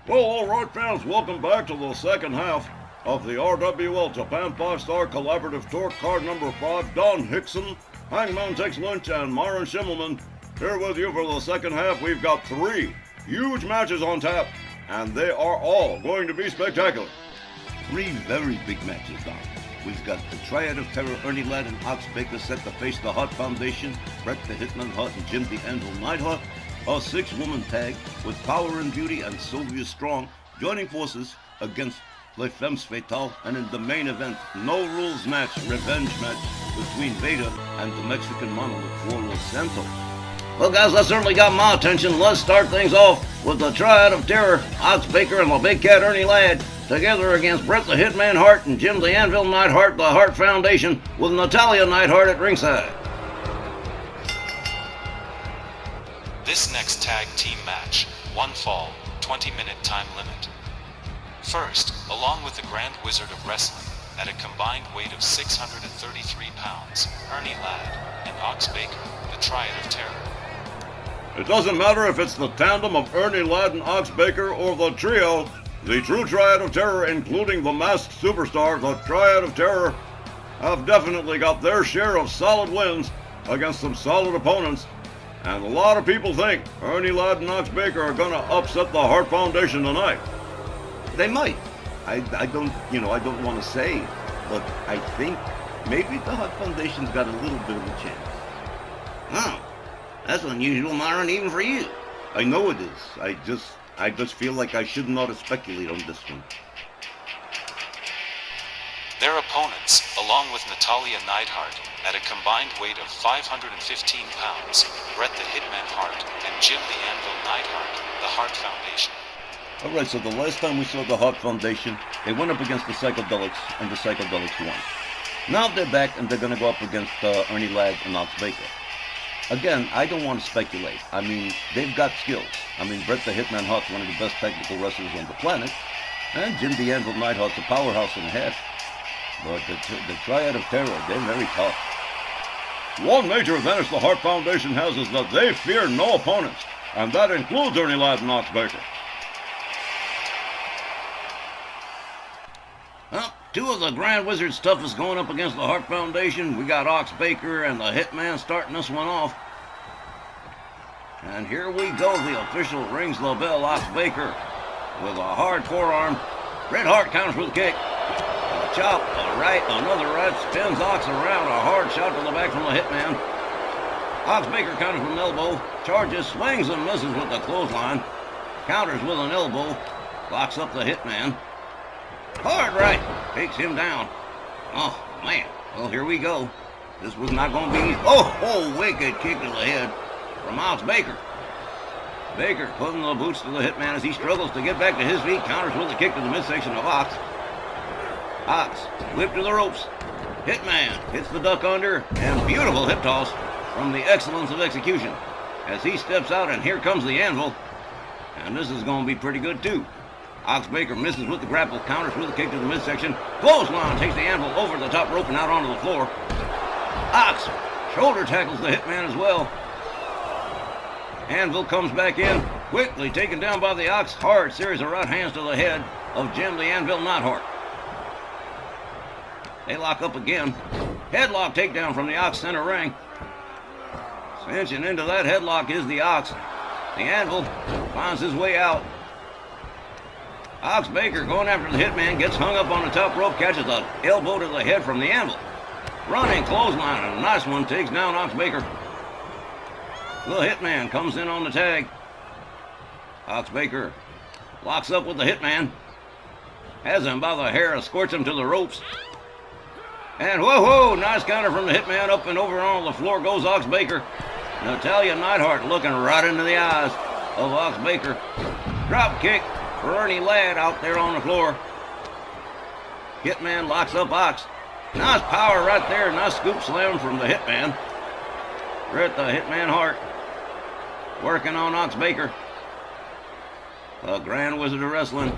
Well, alright fans, welcome back to the second half of the RWL Japan 5-Star Collaborative Tour card number 5. Don Hickson, Hangman Takes Lynch, and Myron Schimmelman here with you for the second half. We've got 3 huge matches on tap, and they are all going to be spectacular. 3 very big matches, Don. We've got the Triad of Terror, Ernie Ladd and Ox Baker set to face the Hart Foundation, Bret the Hitman Hart and Jim the Anvil Neidhart. A 6-woman tag with Power and Beauty and Sylvia Strong joining forces against Les Femmes Fatales, and in the main event, no rules match, revenge match between Vader and the Mexican monolith Los Santos. Well, guys, that certainly got my attention. Let's start things off with the Triad of Terror, Ox Baker and the Big Cat Ernie Ladd, together against Bret the Hitman Hart and Jim the Anvil Neidhart, the Hart Foundation, with Natalya Neidhart at ringside. This next tag team match, 1 fall, 20-minute time limit. First, along with the Grand Wizard of Wrestling, at a combined weight of 633 pounds, Ernie Ladd and Ox Baker, the Triad of Terror. It doesn't matter if it's the tandem of Ernie Ladd and Ox Baker or the trio, the true Triad of Terror, including the masked superstar, the Triad of Terror, have definitely got their share of solid wins against some solid opponents. And a lot of people think Ernie Ladd and Ox Baker are going to upset the Hart Foundation tonight. They might. I don't want to say, but I think maybe the Hart Foundation's got a little bit of a chance. Oh, that's unusual, Myron, even for you. I know it is. I just feel like I shouldn't ought to speculate on this one. Their opponents, along with Natalya Neidhart, at a combined weight of 515 pounds, Bret the Hitman Hart and Jim the Anvil Neidhart, the Hart Foundation. Alright, so the last time we saw the Hart Foundation, they went up against the Psychedelics, and the Psychedelics won. Now they're back, and they're going to go up against Ernie Ladd and Ox Baker. Again, I don't want to speculate. I mean, they've got skills. I mean, Bret the Hitman Hart's one of the best technical wrestlers on the planet, and Jim the Anvil Neidhart's a powerhouse and a half. But the Triad of Terror, they're very tough. One major advantage the Hart Foundation has is that they fear no opponents, and that includes Ernie Ladd and Ox Baker. Well, 2 of the Grand Wizard's toughest going up against the Hart Foundation. We got Ox Baker and the Hitman starting this one off. And here we go. The official rings the bell. Ox Baker with a hard forearm. Bret Hart counters with a kick. A chop, a right, another right, spins Ox around. A hard shot to the back from the Hitman. Ox Baker counters with an elbow. Charges, swings and misses with the clothesline. Counters with an elbow. Locks up the Hitman. Hard right, takes him down. Oh, man. Well, here we go. This was not going to be easy. Oh, wicked kick to the head from Ox Baker. Baker putting the boots to the Hitman as he struggles to get back to his feet. Counters with a kick to the midsection of Ox. Ox, whip to the ropes. Hitman hits the duck under, and beautiful hip toss from the excellence of execution as he steps out, and here comes the Anvil. And this is going to be pretty good, too. Ox Baker misses with the grapple, counters with a kick to the midsection. Clothesline takes the Anvil over the top rope and out onto the floor. Ox shoulder tackles the Hitman as well. Anvil comes back in, quickly taken down by the Ox. Hard series of right hands to the head of Jim the Anvil Neidhart. They lock up again. Headlock takedown from the Ox center ring. Cinching into that headlock is the Ox. The Anvil finds his way out. Ox Baker going after the Hitman, gets hung up on the top rope, catches an elbow to the head from the Anvil. Running clothesline, and a nice one, takes down Ox Baker. The Hitman comes in on the tag. Ox Baker locks up with the Hitman. Has him by the hair, escorts him to the ropes. And whoa, nice counter from the Hitman, up and over on the floor goes Ox Baker. Natalya Neidhart looking right into the eyes of Ox Baker. Drop kick for Ernie Ladd out there on the floor. Hitman locks up Ox. Nice power right there. Nice scoop slam from the Hitman. Bret the Hitman Hart working on Ox Baker. The Grand Wizard of Wrestling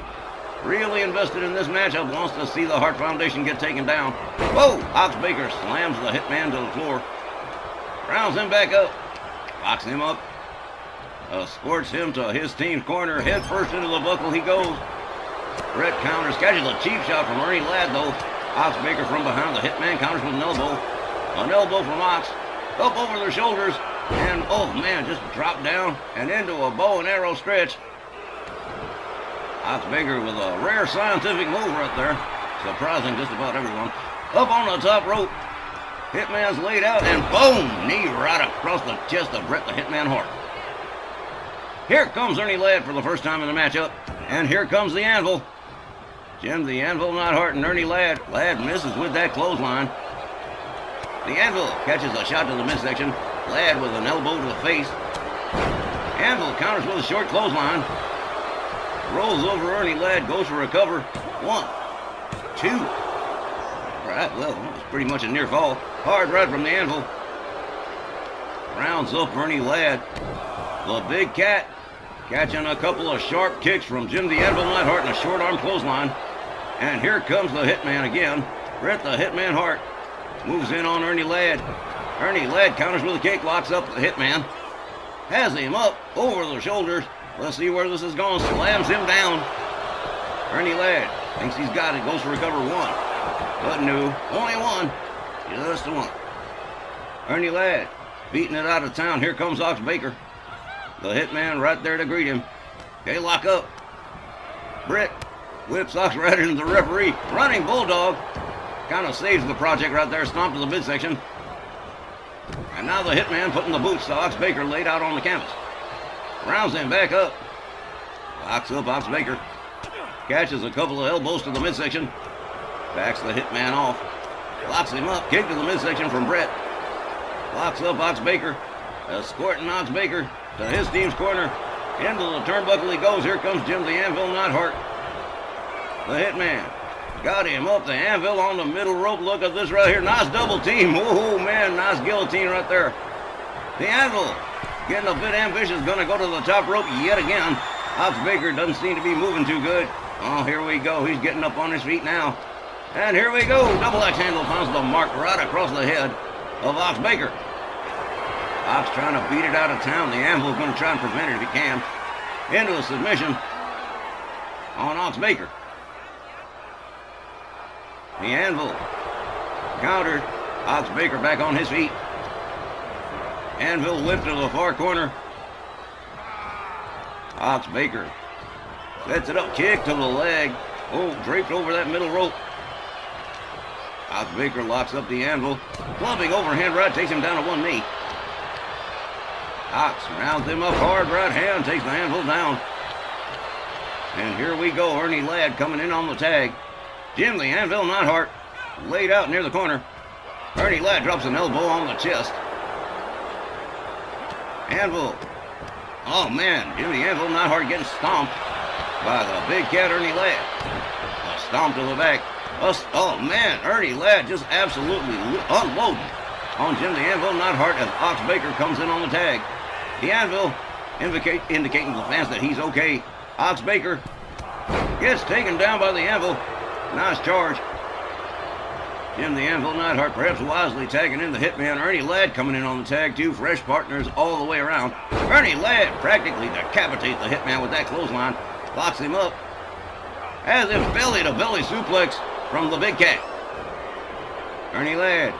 really invested in this matchup. Wants to see the Hart Foundation get taken down. Whoa! Ox Baker slams the Hitman to the floor. Rounds him back up. Locks him up. escorts him to his team's corner. Head first into the buckle he goes. Brett counters, catches a cheap shot from Ernie Ladd though. Ox Baker from behind. The Hitman counters with an elbow. An elbow from Ox. Up over their shoulders. And, oh man, just dropped down and into a bow and arrow stretch. Ox Baker with a rare scientific move right there. Surprising just about everyone. Up on the top rope. Hitman's laid out and boom! Knee right across the chest of Bret the Hitman Hart. Here comes Ernie Ladd for the first time in the matchup. And here comes the Anvil. Jim the Anvil Neidhart and Ernie Ladd. Ladd misses with that clothesline. The Anvil catches a shot to the midsection. Ladd with an elbow to the face. Anvil counters with a short clothesline. Rolls over Ernie Ladd, goes for a cover. 1, 2. Right, well, it was pretty much a near fall. Hard right from the Anvil. Rounds up Ernie Ladd. The Big Cat catching a couple of sharp kicks from Jim the Anvil Neidhart and a short arm clothesline. And here comes the Hitman again. Bret the Hitman Hart moves in on Ernie Ladd. Ernie Ladd counters with a kick, locks up the Hitman. Has him up over the shoulders. Let's see where this is going. Slams him down. Ernie Ladd thinks he's got it. Goes for a cover 1. But no, only 1. Just 1. Ernie Ladd beating it out of town. Here comes Ox Baker. The Hitman right there to greet him. Okay, lock up. Bret whips Ox right into the referee. Running Bulldog. Kind of saves the project right there. Stomp to the midsection. And now the Hitman putting the boots to Ox Baker laid out on the canvas. Rounds him back up. Locks up Ox Baker. Catches a couple of elbows to the midsection. Backs the Hitman off. Locks him up. Kick to the midsection from Bret. Locks up Ox Baker. Escorting Ox Baker to his team's corner. Into the turnbuckle he goes. Here comes Jim the Anvil Neidhart. The Hitman got him up the Anvil on the middle rope. Look at this right here. Nice double team. Oh, man. Nice guillotine right there. The Anvil getting a bit ambitious. Going to go to the top rope yet again. Ox Baker doesn't seem to be moving too good. Oh, here we go. He's getting up on his feet now. And here we go. Double axe handle pounds the mark right across the head of Ox Baker. Ox trying to beat it out of town. The Anvil's going to try and prevent it if he can. Into a submission on Ox Baker. The Anvil countered. Ox Baker back on his feet. Anvil whipped to the far corner. Ox Baker sets it up. Kick to the leg. Oh, draped over that middle rope. Ox Baker locks up the Anvil. Clubbing overhand right takes him down to one knee. Ox rounds him up hard. Right hand takes the Anvil down. And here we go. Ernie Ladd coming in on the tag. Jim the Anvil Neidhart laid out near the corner. Ernie Ladd drops an elbow on the chest. Anvil. Oh man, Jim the Anvil Neidhart getting stomped by the Big Cat Ernie Ladd. A stomp to the back. Oh man, Ernie Ladd just absolutely unloading on Jim the Anvil Neidhart as Ox Baker comes in on the tag. The Anvil indicating to the fans that he's okay. Ox Baker gets taken down by the Anvil. Nice charge. Jim the Anvil Neidhart perhaps wisely tagging in the Hitman. Ernie Ladd coming in on the tag too. Fresh partners all the way around. Ernie Ladd practically decapitates the Hitman with that clothesline. Locks him up. As if belly-to-belly suplex from the Big Cat. Ernie Ladd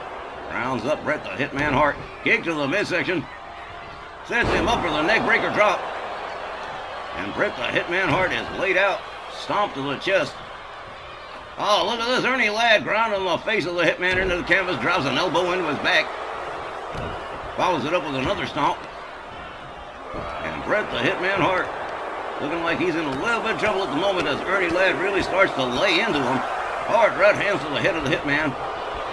rounds up Bret the Hitman Hart. Kick to the midsection. Sets him up for the neckbreaker drop. And Bret the Hitman Hart is laid out. Stomp to the chest. Oh, look at this. Ernie Ladd grounding the face of the Hitman into the canvas. Drives an elbow into his back. Follows it up with another stomp. And Bret the Hitman Hart looking like he's in a little bit of trouble at the moment as Ernie Ladd really starts to lay into him. Hard right hands to the head of the Hitman.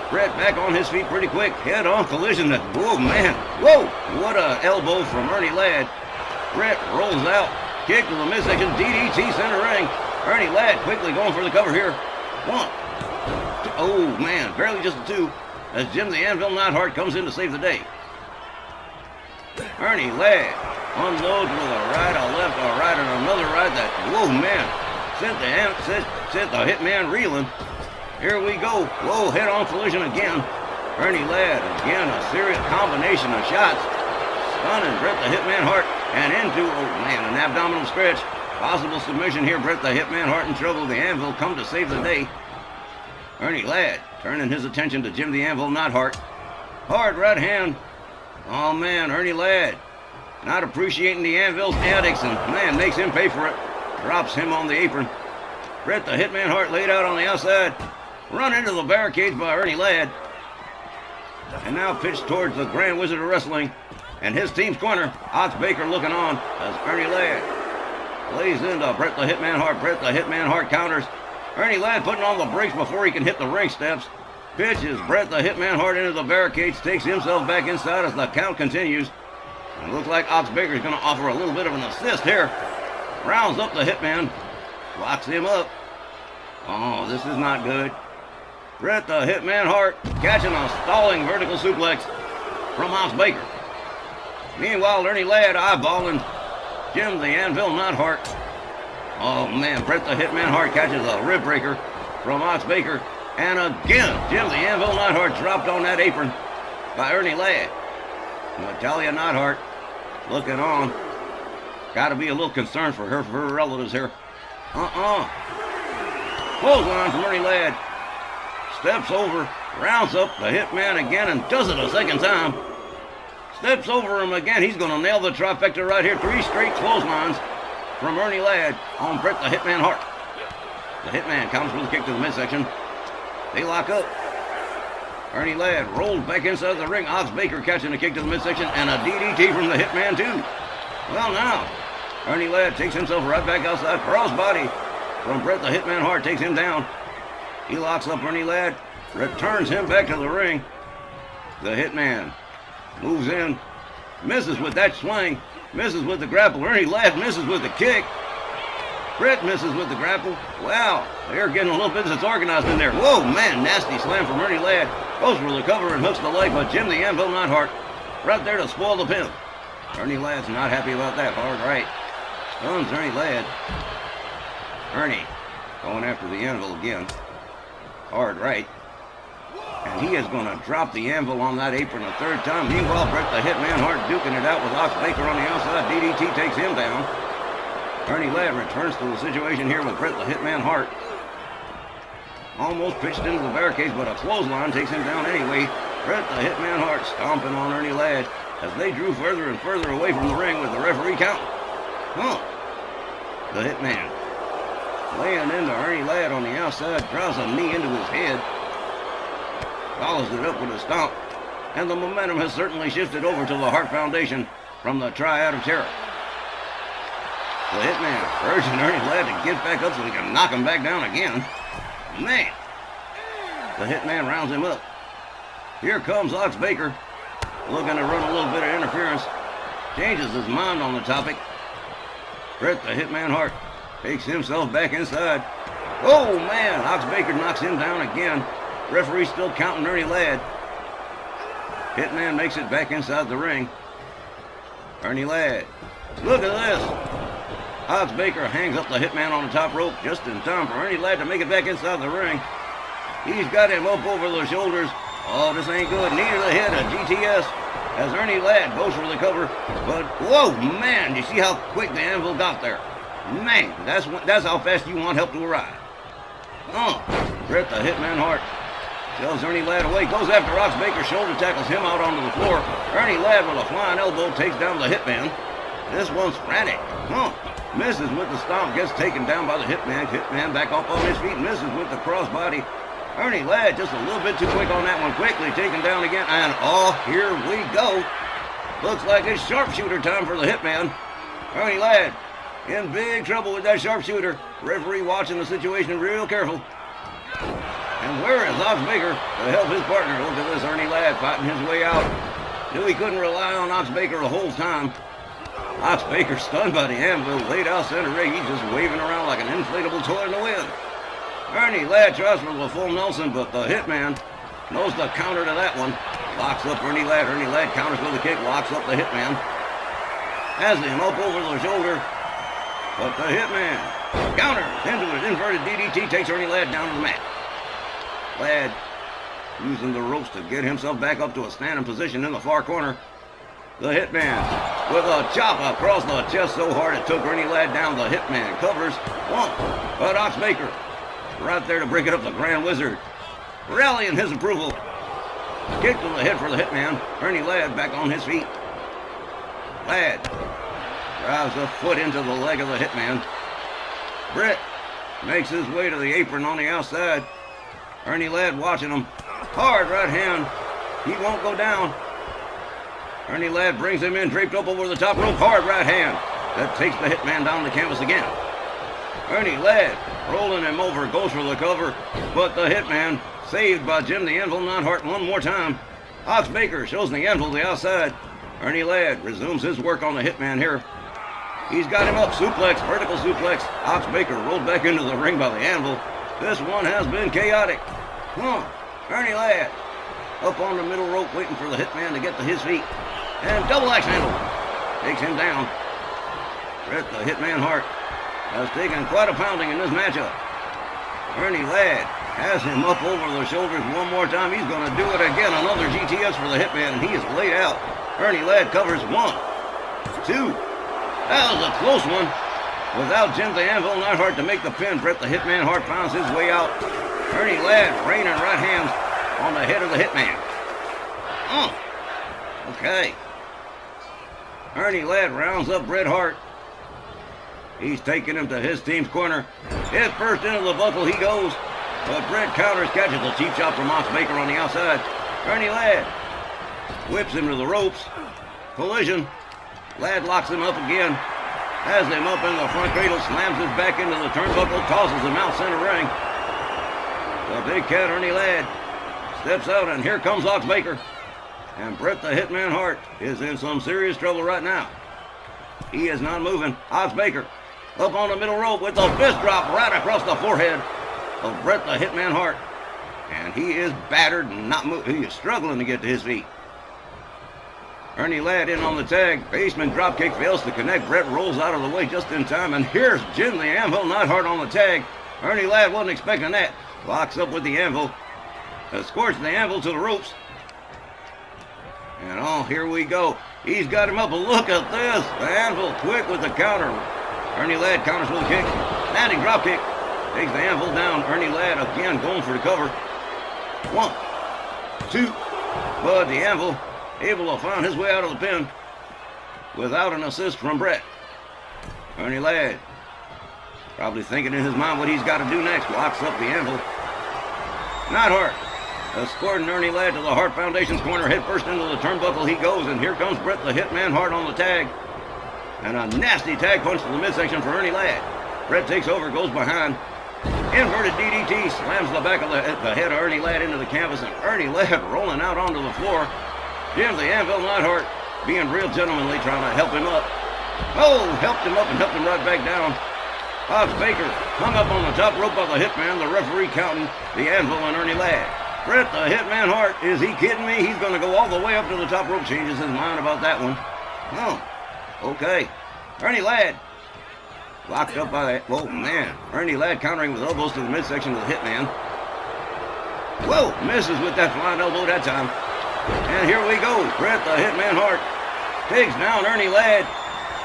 Bret back on his feet pretty quick. Head-on collision. Whoa, man. Whoa. What a elbow from Ernie Ladd. Bret rolls out. Kick to the midsection. DDT center ring. Ernie Ladd quickly going for the cover here. 1, 2. Oh, man. Barely just a 2 as Jim the Anvil Neidhart comes in to save the day. Ernie Ladd unloads with a right, a left, a right, and another right. That, whoa, man. Sent the Hitman reeling. Here we go. Whoa, head-on collision again. Ernie Ladd, again, a serious combination of shots. Stunning Bret the Hitman Hart. and into, oh man, an abdominal stretch. Possible submission here. Bret the Hitman Hart in trouble. The Anvil come to save the day. Ernie Ladd turning his attention to Jim the Anvil Neidhart. Hard right hand. Oh man, Ernie Ladd not appreciating the Anvil's antics and man makes him pay for it. Drops him on the apron. Bret the Hitman Hart laid out on the outside. Run into the barricades by Ernie Ladd. And now pitched towards the Grand Wizard of Wrestling and his team's corner. Ox Baker looking on as Ernie Ladd lays into Bret the Hitman Hart. Bret the Hitman Hart counters. Ernie Ladd putting on the brakes before he can hit the ring steps. Pitches Bret the Hitman Hart into the barricades. Takes himself back inside as the count continues. And it looks like Ox Baker is going to offer a little bit of an assist here. Rounds up the Hitman. Locks him up. Oh, this is not good. Bret the Hitman Hart catching a stalling vertical suplex from Ox Baker. Meanwhile, Ernie Ladd eyeballing Jim the Anvil Neidhart. Oh man, Bret the Hitman Hart catches a rib breaker from Ox Baker. And again, Jim the Anvil Neidhart dropped on that apron by Ernie Ladd. Natalia Neidhart looking on. Got to be a little concerned for her relatives here. Clothesline from Ernie Ladd. Steps over, rounds up the Hitman again and does it a second time. Steps over him again. He's going to nail the trifecta right here. 3 straight clotheslines from Ernie Ladd on Bret the Hitman Hart. The Hitman counters with a kick to the midsection. They lock up. Ernie Ladd rolls back inside the ring. Ox Baker catching a kick to the midsection and a DDT from the Hitman too. Well now, Ernie Ladd takes himself right back outside. Crossbody from Bret the Hitman Hart takes him down. He locks up Ernie Ladd, returns him back to the ring. The Hitman moves in, misses with that swing, misses with the grapple. Ernie Ladd misses with the kick. Bret misses with the grapple. Wow, they're getting a little bit disorganized in there. Whoa, man, nasty slam from Ernie Ladd. Goes for the cover and hooks the leg, but Jim the Anvil Neidhart right there to spoil the pin. Ernie Ladd's not happy about that. Hard right. Stuns Ernie Ladd. Ernie going after the Anvil again. Hard right. And he is going to drop the Anvil on that apron a third time. Meanwhile, Bret the Hitman Hart duking it out with Ox Baker on the outside. DDT takes him down. Ernie Ladd returns to the situation here with Bret the Hitman Hart. Almost pitched into the barricades, but a clothesline takes him down anyway. Bret the Hitman Hart stomping on Ernie Ladd as they drew further and further away from the ring with the referee count. The Hitman laying into Ernie Ladd on the outside, drives a knee into his head, follows it up with a stomp, and the momentum has certainly shifted over to the Hart Foundation from the Triad of Terror. The Hitman urging Ernie Ladd to get back up so he can knock him back down again. Man, the Hitman rounds him up. Here comes Ox Baker, looking to run a little bit of interference. Changes his mind on the topic. Bret the Hitman Hart takes himself back inside. Oh man, Ox Baker knocks him down again. Referee still counting Ernie Ladd. Hitman makes it back inside the ring. Ernie Ladd, look at this. Ox Baker hangs up the Hitman on the top rope just in time for Ernie Ladd to make it back inside the ring. He's got him up over the shoulders. Oh, this ain't good. Knee to the head of GTS as Ernie Ladd goes for the cover. But, whoa, man, you see how quick the Anvil got there? Man, that's how fast you want help to arrive. Bret the Hitman Hart shoves Ernie Ladd away. Goes after Ox Baker. Shoulder tackles him out onto the floor. Ernie Ladd with a flying elbow takes down the Hitman. This one's frantic. Misses with the stomp. Gets taken down by the Hitman. Hitman back up on his feet. Misses with the crossbody. Ernie Ladd just a little bit too quick on that one. Quickly taken down again. And here we go. Looks like it's sharpshooter time for the Hitman. Ernie Ladd in big trouble with that sharpshooter. Referee watching the situation real careful. And where is Ox Baker to help his partner? Look at this, Ernie Ladd fighting his way out. Knew he couldn't rely on Ox Baker the whole time. Ox Baker stunned by the Anvil, laid out center ring. He's just waving around like an inflatable toy in the wind. Ernie Ladd tries for the full Nelson, but the Hitman knows the counter to that one. Locks up Ernie Ladd. Ernie Ladd counters with a kick, locks up the Hitman. Has him up over the shoulder. But the Hitman counters into an inverted DDT, takes Ernie Ladd down to the mat. Ladd using the ropes to get himself back up to a standing position in the far corner. The Hitman with a chop across the chest so hard it took Ernie Ladd down. The Hitman covers. One, but Ox Baker right there to break it up. The Grand Wizard rallying his approval. Kick to the head for the Hitman. Ernie Ladd back on his feet. Ladd drives a foot into the leg of the Hitman. Brett makes his way to the apron on the outside. Ernie Ladd watching him. Hard right hand. He won't go down. Ernie Ladd brings him in, draped up over the top rope. Hard right hand. That takes the Hitman down the canvas again. Ernie Ladd rolling him over, goes for the cover, but the Hitman saved by Jim the Anvil Neidhart one more time. Ox Baker shows the Anvil the outside. Ernie Ladd resumes his work on the Hitman here. He's got him up, suplex, vertical suplex. Ox Baker rolled back into the ring by the Anvil. This one has been chaotic. Ernie Ladd up on the middle rope waiting for the Hitman to get to his feet. And double axe handle takes him down. Bret the Hitman Hart has taken quite a pounding in this matchup. Ernie Ladd has him up over the shoulders one more time. He's going to do it again. Another GTS for the Hitman, and he is laid out. Ernie Ladd covers 1, 2. That was a close one. Without Jim the Anvil Neidhart to make the pin, Bret the Hitman Hart finds his way out. Ernie Ladd raining right hands on the head of the Hitman. Okay. Ernie Ladd rounds up Bret Hart. He's taking him to his team's corner. Head first into the buckle he goes. But Bret counters, catches a cheap shot from Ox Baker on the outside. Ernie Ladd whips him to the ropes. Collision. Ladd locks him up again. Has him up in the front cradle, slams his back into the turnbuckle, tosses him out center ring. The big cat Ernie Ladd steps out, and here comes Ox Baker. And Bret the Hitman Hart is in some serious trouble right now. He is not moving. Ox Baker up on the middle rope with a fist drop right across the forehead of Bret the Hitman Hart. And he is battered and not moving. He is struggling to get to his feet. Ernie Ladd in on the tag. Basement dropkick fails to connect. Bret rolls out of the way just in time. And here's Jim the Anvil Neidhart on the tag. Ernie Ladd wasn't expecting that. Locks up with the Anvil. Escorts the Anvil to the ropes. And here we go. He's got him up. Look at this. The Anvil quick with the counter. Ernie Ladd counters with a kick. Landing dropkick. Takes the Anvil down. Ernie Ladd again going for the cover. 1, 2. But the Anvil able to find his way out of the pin without an assist from Bret. Ernie Ladd probably thinking in his mind what he's got to do next. Locks up the Anvil. Neidhart escorting Ernie Ladd to the Hart Foundation's corner. Head first into the turnbuckle he goes, and here comes Bret the Hitman Hart on the tag. And a nasty tag punch to the midsection for Ernie Ladd. Bret takes over, goes behind. Inverted DDT slams the back of the head of Ernie Ladd into the canvas, and Ernie Ladd rolling out onto the floor. Jim the Anvil Neidhart being real gentlemanly, trying to help him up. Helped him up and helped him right back down. Ox Baker hung up on the top rope by the Hitman, the referee counting the Anvil and Ernie Ladd. Bret the Hitman Hart, is he kidding me? He's going to go all the way up to the top rope. Changes his mind about that one. Okay. Ernie Ladd locked up by that. Oh, man. Ernie Ladd countering with elbows to the midsection of the Hitman. Misses with that flying elbow that time. And here we go. Bret the Hitman Hart takes down Ernie Ladd.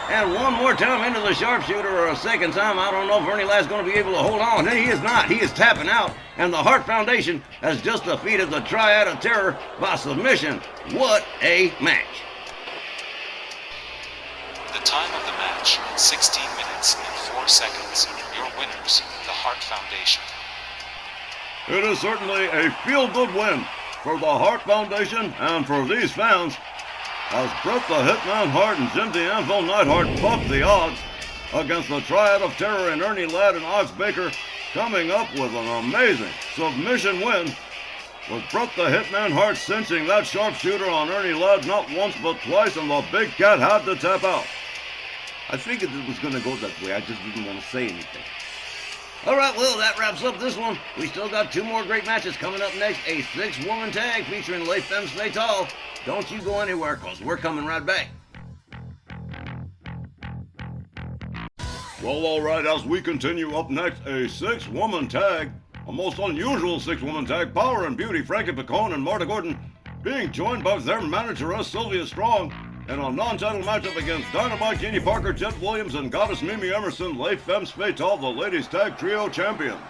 And one more time into the sharpshooter, or a second time. I don't know if Ernie Ladd's going to be able to hold on. He is not. He is tapping out. And the Hart Foundation has just defeated the Triad of Terror by submission. What a match. The time of the match, 16 minutes and 4 seconds. Your winners, the Hart Foundation. It is certainly a feel-good win for the Hart Foundation and for these fans, as Bret the Hitman Hart and Jim the Anvil Neidhart bucked the odds against the Triad of Terror and Ernie Ladd and Ox Baker, coming up with an amazing submission win, with Bret the Hitman Hart cinching that sharpshooter on Ernie Ladd not once but twice, and the big cat had to tap out. I figured it was going to go that way. I just didn't want to say anything. All right, well, that wraps up this one. We still got 2 more great matches coming up next. A 6-woman tag featuring Les Femmes Fatales. Don't you go anywhere, because we're coming right back. Well, all right, as we continue, up next, a 6-woman tag. A most unusual 6-woman tag. Power and Beauty, Frankie Picone and Marta Gordon, being joined by their manageress, Sylvia Strong, in a non-title matchup against Dynamite Jeannie Parker, Jet Williams, and Goddess Mimi Emerson, Les Femmes Fatales, the Ladies Tag Trio Champions.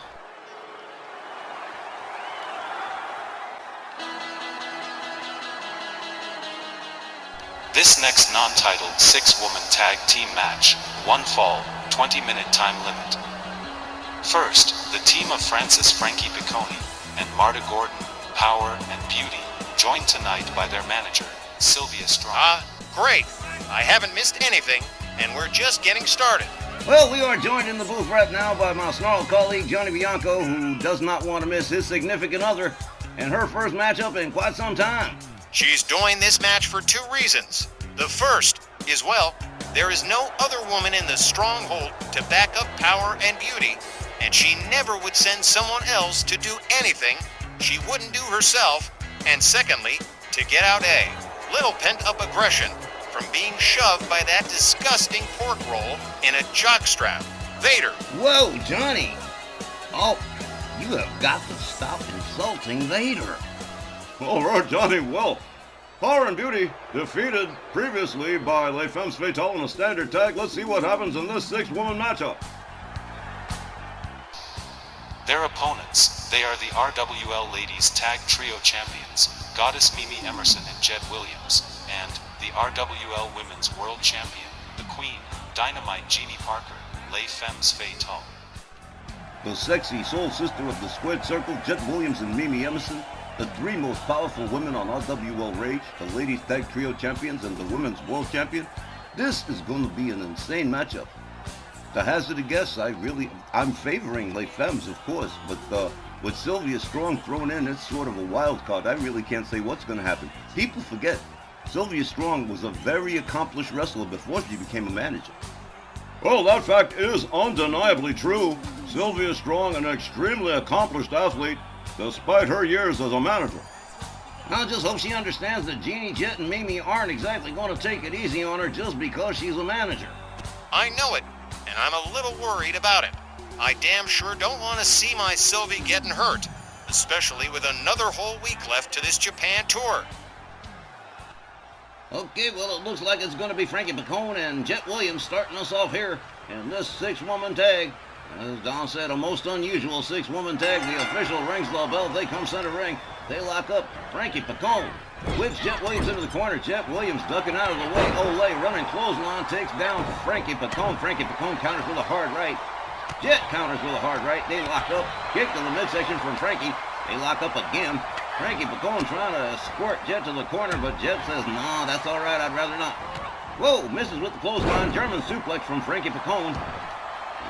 This next non-titled 6-woman tag team match, 1 fall, 20-minute time limit. First, the team of Francis Frankie Piccone and Marta Gordon, Power and Beauty, joined tonight by their manager, Sylvia Strong. Great. I haven't missed anything, and we're just getting started. Well, we are joined in the booth right now by my snarled colleague, Johnny Bianco, who does not want to miss his significant other in her first matchup in quite some time. She's doing this match for 2 reasons. The first is, well, there is no other woman in the stronghold to back up Power and Beauty, and she never would send someone else to do anything she wouldn't do herself. And secondly, to get out a little pent-up aggression from being shoved by that disgusting pork roll in a jockstrap. Vader. Whoa, Johnny! Oh, you have got to stop insulting Vader. All right, Johnny, well, Power and Beauty defeated previously by Les Femmes Fatales in a standard tag. Let's see what happens in this 6-woman matchup. Their opponents, they are the RWL Ladies Tag Trio Champions, Goddess Mimi Emerson and Jet Williams, and the RWL Women's World Champion, the Queen, Dynamite Jeannie Parker, Les Femmes Fatales. The sexy soul sister of the Squared Circle, Jet Williams and Mimi Emerson, the 3 most powerful women on RWL Rage, the Ladies Tag Trio Champions and the Women's World Champion. This is going to be an insane matchup. To hazard a guess, I'm favoring Les Femmes, of course, but with Sylvia Strong thrown in, it's sort of a wild card. I really can't say what's going to happen. People forget, Sylvia Strong was a very accomplished wrestler before she became a manager. Well, that fact is undeniably true. Sylvia Strong, an extremely accomplished athlete, despite her years as a manager. I just hope she understands that Jeannie, Jet, and Mimi aren't exactly going to take it easy on her just because she's a manager. I know it, and I'm a little worried about it. I damn sure don't want to see my Sylvie getting hurt, especially with another whole week left to this Japan tour. Okay, well, it looks like it's going to be Frankie Piccone and Jet Williams starting us off here in this 6-woman tag. As Don said, a most unusual 6-woman tag. The official rings the bell. They come center ring. They lock up. Frankie Piccone whips Jet Williams into the corner. Jet Williams ducking out of the way. Olay running clothesline takes down Frankie Piccone. Frankie Piccone counters with a hard right. Jet counters with a hard right. They lock up. Kick to the midsection from Frankie. They lock up again. Frankie Piccone trying to squirt Jet to the corner, but Jet says, "Nah, that's all right. I'd rather not." Whoa, misses with the clothesline. German suplex from Frankie Piccone.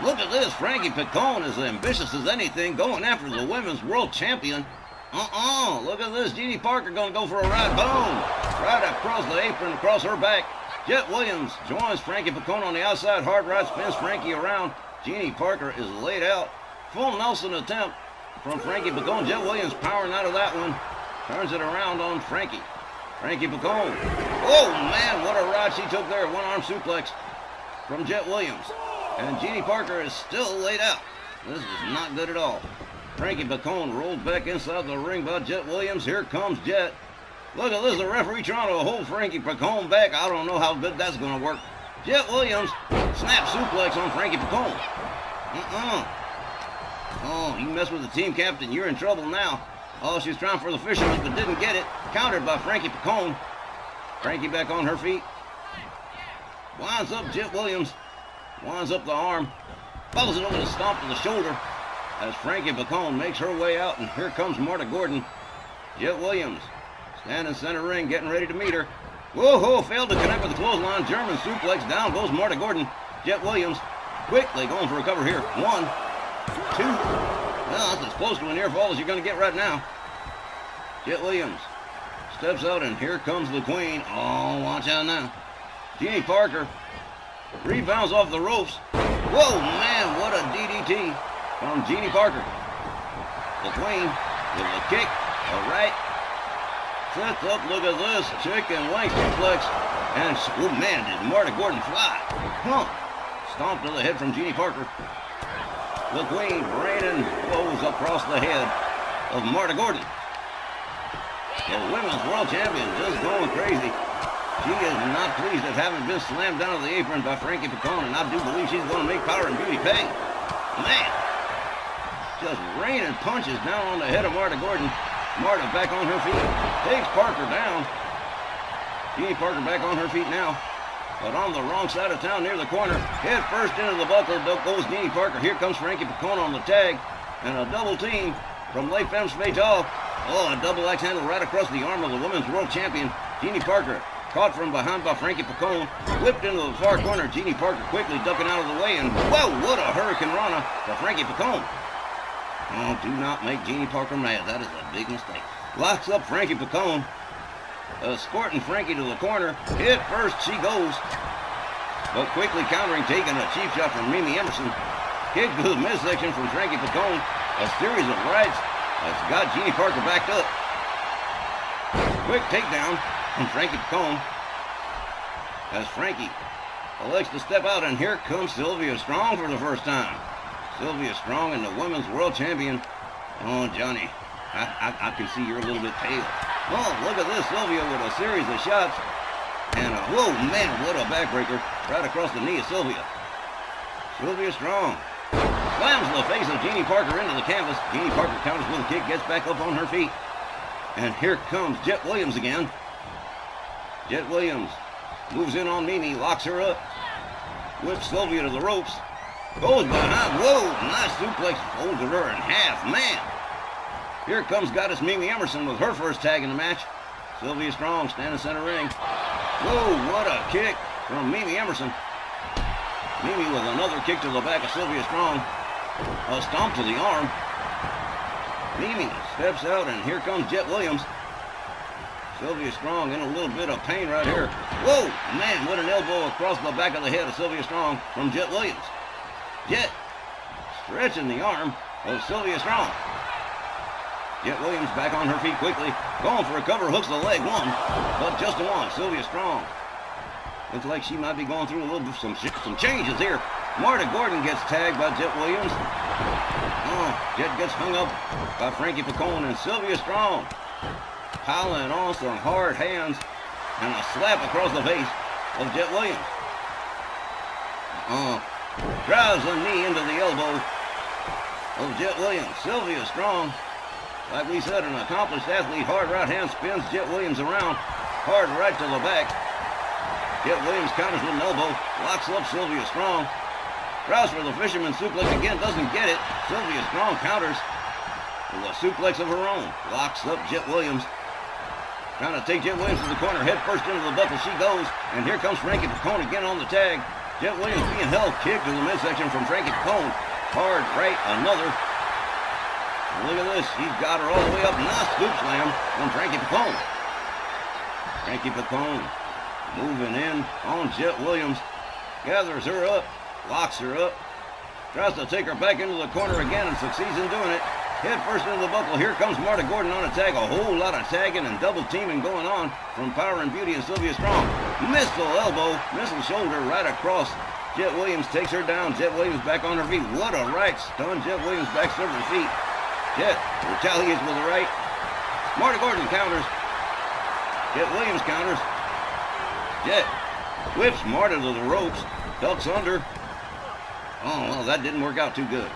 Look at this. Frankie Piccone is ambitious as anything, going after the Women's World Champion. Look at this. Jeannie Parker going to go for a right. Boom. Right across the apron, across her back. Jet Williams joins Frankie Piccone on the outside. Hard right spins Frankie around. Jeannie Parker is laid out. Full Nelson attempt from Frankie Piccone. Jet Williams powering out of that one. Turns it around on Frankie. Frankie Piccone. Oh, man, what a ride she took there. One-arm suplex from Jet Williams. And Jeannie Parker is still laid out. This is not good at all. Frankie Piccone rolled back inside the ring by Jet Williams. Here comes Jet. Look at this, the referee trying to hold Frankie Piccone back. I don't know how good that's going to work. Jet Williams snap suplex on Frankie Piccone. Oh, you mess with the team captain, you're in trouble now. Oh, she's trying for the fisherman, but didn't get it. Countered by Frankie Piccone. Frankie back on her feet. Winds up Jet Williams. Winds up the arm. Follows it over the stomp to the shoulder as Frankie Piccone makes her way out, and here comes Marta Gordon. Jet Williams standing center ring, getting ready to meet her. Whoa, failed to connect with the clothesline. German suplex, down goes Marta Gordon. Jet Williams quickly going for a cover here. 1, 2. Well, that's as close to a near fall as you're going to get right now. Jet Williams steps out, and here comes the Queen. Oh, watch out now. Jeannie Parker rebounds off the ropes. Whoa, man, what a DDT from Jeannie Parker. The Queen with a kick, a right. Sets up, look at this, chicken wing suplex. And, oh man, did Marta Gordon fly. Stomp to the head from Jeannie Parker. The Queen raining blows across the head of Marta Gordon. The Women's World Champion just going crazy. She is not pleased at having been slammed down to the apron by Frankie Picone, and I do believe she's going to make Power and Beauty pay. Man, just raining punches down on the head of Marta Gordon. Marta back on her feet, takes Parker down. Jeannie Parker back on her feet now, but on the wrong side of town near the corner. Head first into the buckle goes Jeannie Parker. Here comes Frankie Picone on the tag, and a double team from Les Femmes Fatales. Oh, a double axe handle right across the arm of the women's world champion, Jeannie Parker. Caught from behind by Frankie Picone, whipped into the far corner. Jeannie Parker quickly ducking out of the way, and whoa, what a Hurricane Rana to Frankie Picone. Oh, do not make Jeannie Parker mad. That is a big mistake. Locks up Frankie Picone, escorting Frankie to the corner. Hit first she goes, but quickly countering, taking a cheap shot from Mimi Emerson. Kick to the midsection from Frankie Picone. A series of rights has got Jeannie Parker backed up. Quick takedown from Frankie Picone as Frankie elects to step out, and here comes Sylvia Strong for the first time. Sylvia Strong and the women's world champion. Oh, Johnny, I can see you're a little bit pale. Oh, look at this, Sylvia with a series of shots. And whoa, man, what a backbreaker right across the knee of Sylvia. Sylvia Strong slams the face of Jeannie Parker into the canvas. Jeannie Parker counters with a kick, gets back up on her feet. And here comes Jet Williams again. Jet Williams moves in on Mimi, locks her up, whips Sylvia to the ropes, goes behind. Whoa, nice suplex, folds her in half. Man, here comes Goddess Mimi Emerson with her first tag in the match. Sylvia Strong standing center ring. Whoa, what a kick from Mimi Emerson. Mimi with another kick to the back of Sylvia Strong. A stomp to the arm. Mimi steps out, and here comes Jet Williams. Sylvia Strong in a little bit of pain right here. Whoa, man, what an elbow across the back of the head of Sylvia Strong from Jet Williams. Jet stretching the arm of Sylvia Strong. Jet Williams back on her feet quickly, going for a cover, hooks the leg one, but just a one. Sylvia Strong looks like she might be going through a little bit some changes here. Marta Gordon gets tagged by Jet Williams. Oh, Jet gets hung up by Frankie Picone, and Sylvia Strong piling on some hard hands and a slap across the face of Jet Williams. Drives a knee into the elbow of Jet Williams. Sylvia Strong, like we said, an accomplished athlete. Hard right hand spins Jet Williams around. Hard right to the back. Jet Williams counters with an elbow. Locks up Sylvia Strong. Tries for the fisherman suplex again. Doesn't get it. Sylvia Strong counters with a suplex of her own. Locks up Jet Williams. Trying to take Jet Williams to the corner. Head first into the buckle. She goes. And here comes Frankie Picone again on the tag. Jet Williams being held. Kick to the midsection from Frankie Picone. Hard right. Another. Look at this. He's got her all the way up. Nice scoop slam from Frankie Picone. Frankie Picone moving in on Jet Williams. Gathers her up. Locks her up. Tries to take her back into the corner again and succeeds in doing it. Head first into the buckle. Here comes Marta Gordon on a tag. A whole lot of tagging and double teaming going on from Power and Beauty and Sylvia Strong. Missile elbow. Missile shoulder right across. Jet Williams takes her down. Jet Williams back on her feet. What a right stun. Jet Williams back several feet. Jet retaliates with a right. Marta Gordon counters. Jet Williams counters. Jet whips Marta to the ropes. Ducks under. Oh, well, that didn't work out too good.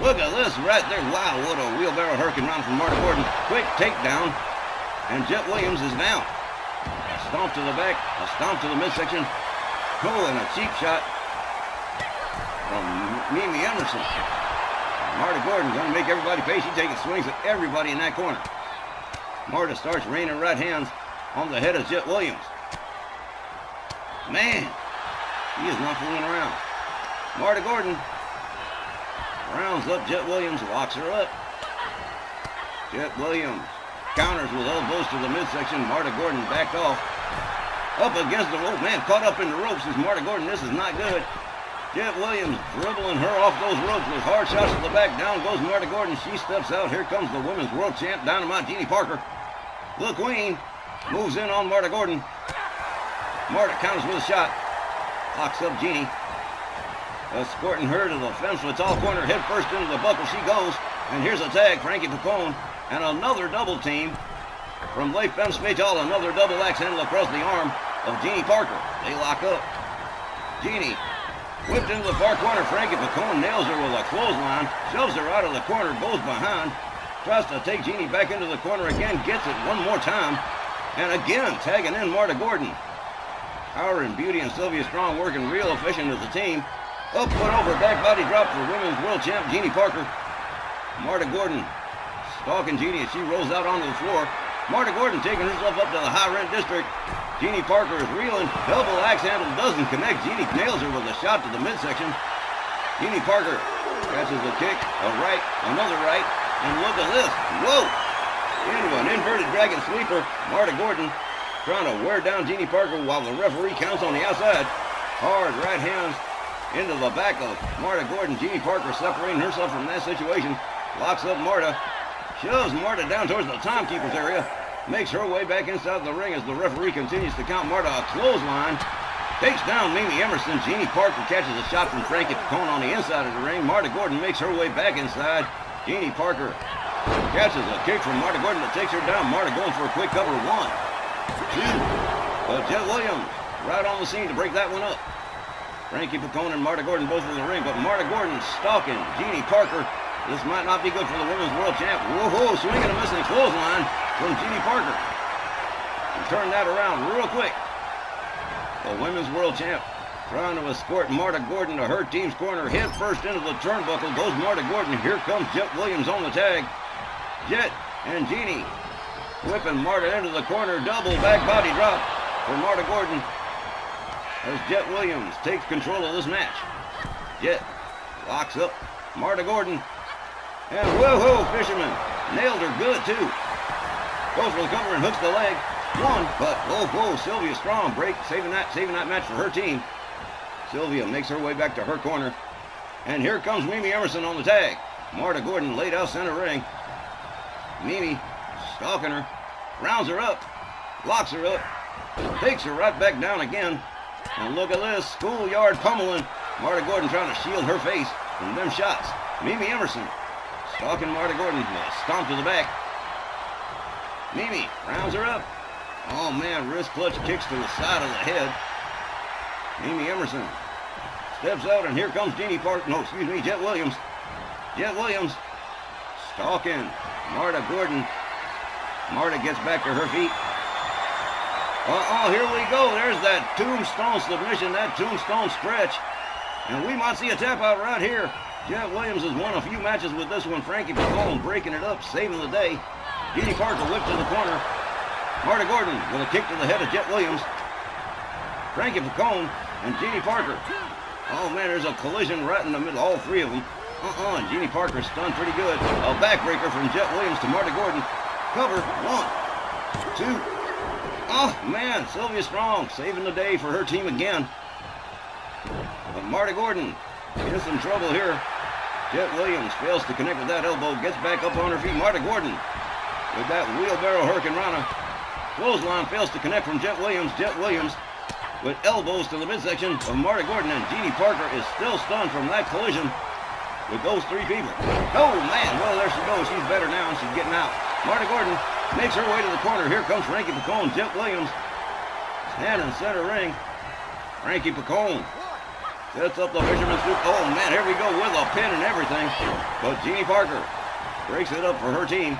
Look at this right there. Wow, what a wheelbarrow hurricane run from Marta Gordon. Quick takedown. And Jet Williams is down. A stomp to the back. A stomp to the midsection. Oh, and a cheap shot from Mimi Emerson. Marta Gordon going to make everybody pay. She's taking swings at everybody in that corner. Marta starts raining right hands on the head of Jet Williams. Man, he is not fooling around. Marta Gordon rounds up Jet Williams, locks her up. Jet Williams counters with elbows to the midsection. Marta Gordon backed off. Up against the rope. Man, caught up in the ropes is Marta Gordon. This is not good. Jet Williams dribbling her off those ropes with hard shots to the back. Down goes Marta Gordon. She steps out. Here comes the women's world champ, Dynamite Jeannie Parker. The Queen moves in on Marta Gordon. Marta counters with a shot. Locks up Jeannie. Escorting her to the fence fatale corner. Head first into the buckle. She goes. And here's a tag. Frankie Picone. And another double team from Les Femmes Fatales. Another double axe handle across the arm of Jeannie Parker. They lock up. Jeannie whipped into the far corner. Frankie Picone nails her with a clothesline, shoves her out of the corner, goes behind, tries to take Jeannie back into the corner again, gets it one more time, and again tagging in Marta Gordon. Power and Beauty and Sylvia Strong working real efficient as a team. Up, foot over, back body drop for Women's World Champ Jeannie Parker. Marta Gordon stalking Jeannie as she rolls out onto the floor. Marta Gordon taking herself up to the high rent district. Jeannie Parker is reeling. Double axe handle doesn't connect. Jeannie nails her with a shot to the midsection. Jeannie Parker catches a kick, a right, another right, and look at this. Whoa! Into an inverted dragon sweeper. Marta Gordon trying to wear down Jeannie Parker while the referee counts on the outside. Hard right hands into the back of Marta Gordon. Jeannie Parker separating herself from that situation. Locks up Marta. Shoves Marta down towards the timekeeper's area. Makes her way back inside the ring as the referee continues to count Marta a clothesline. Takes down Mimi Emerson. Jeannie Parker catches a shot from Frankie Picone on the inside of the ring. Marta Gordon makes her way back inside. Jeannie Parker catches a kick from Marta Gordon that takes her down. Marta going for a quick cover. 1, 2. But Jet Williams right on the scene to break that one up. Frankie Picone and Marta Gordon both in the ring, but Marta Gordon stalking Jeannie Parker. This might not be good for the Women's World Champ. Whoa, swinging and missing clothesline from Jeannie Parker. And turn that around real quick. The Women's World Champ trying to escort Marta Gordon to her team's corner. Head first into the turnbuckle goes Marta Gordon. Here comes Jet Williams on the tag. Jet and Jeannie whipping Marta into the corner. Double back body drop for Marta Gordon as Jet Williams takes control of this match. Jet locks up Marta Gordon. And whoa, Fisherman nailed her good too. Goes for the cover and hooks the leg. 1, but whoa, Sylvia Strong break, saving that match for her team. Sylvia makes her way back to her corner. And here comes Mimi Emerson on the tag. Marta Gordon laid out center ring. Mimi stalking her, rounds her up, locks her up, takes her right back down again. And look at this, schoolyard pummeling. Marta Gordon trying to shield her face from them shots. Mimi Emerson stalking Marta Gordon with a stomp to the back. Mimi rounds her up. Oh man, wrist clutch kicks to the side of the head. Mimi Emerson steps out, and here comes Jet Williams. Jet Williams stalking Marta Gordon. Marta gets back to her feet. Here we go. There's that tombstone submission, that tombstone stretch. And we might see a tap out right here. Jet Williams has won a few matches with this one. Frankie Picone breaking it up, saving the day. Jeannie Parker whipped to the corner. Marta Gordon with a kick to the head of Jet Williams. Frankie Picone and Jeannie Parker. Oh man, there's a collision right in the middle, all three of them. And Jeannie Parker stunned pretty good. A backbreaker from Jet Williams to Marta Gordon. Cover. 1, 2. Oh man, Sylvia Strong saving the day for her team again. But Marta Gordon in some trouble here. Jet Williams fails to connect with that elbow, gets back up on her feet. Marta Gordon with that wheelbarrow Hurricane Rana. Clothesline fails to connect from Jet Williams. Jet Williams with elbows to the midsection of Marta Gordon, and Jeannie Parker is still stunned from that collision with those three people. Oh man, well there she goes. She's better now and she's getting out. Marta Gordon makes her way to the corner. Here comes Frankie Picone. Jet Williams standing center ring. Frankie Picone sets up the Fisherman Soup. Oh man, here we go with a pin and everything. But Jeannie Parker breaks it up for her team.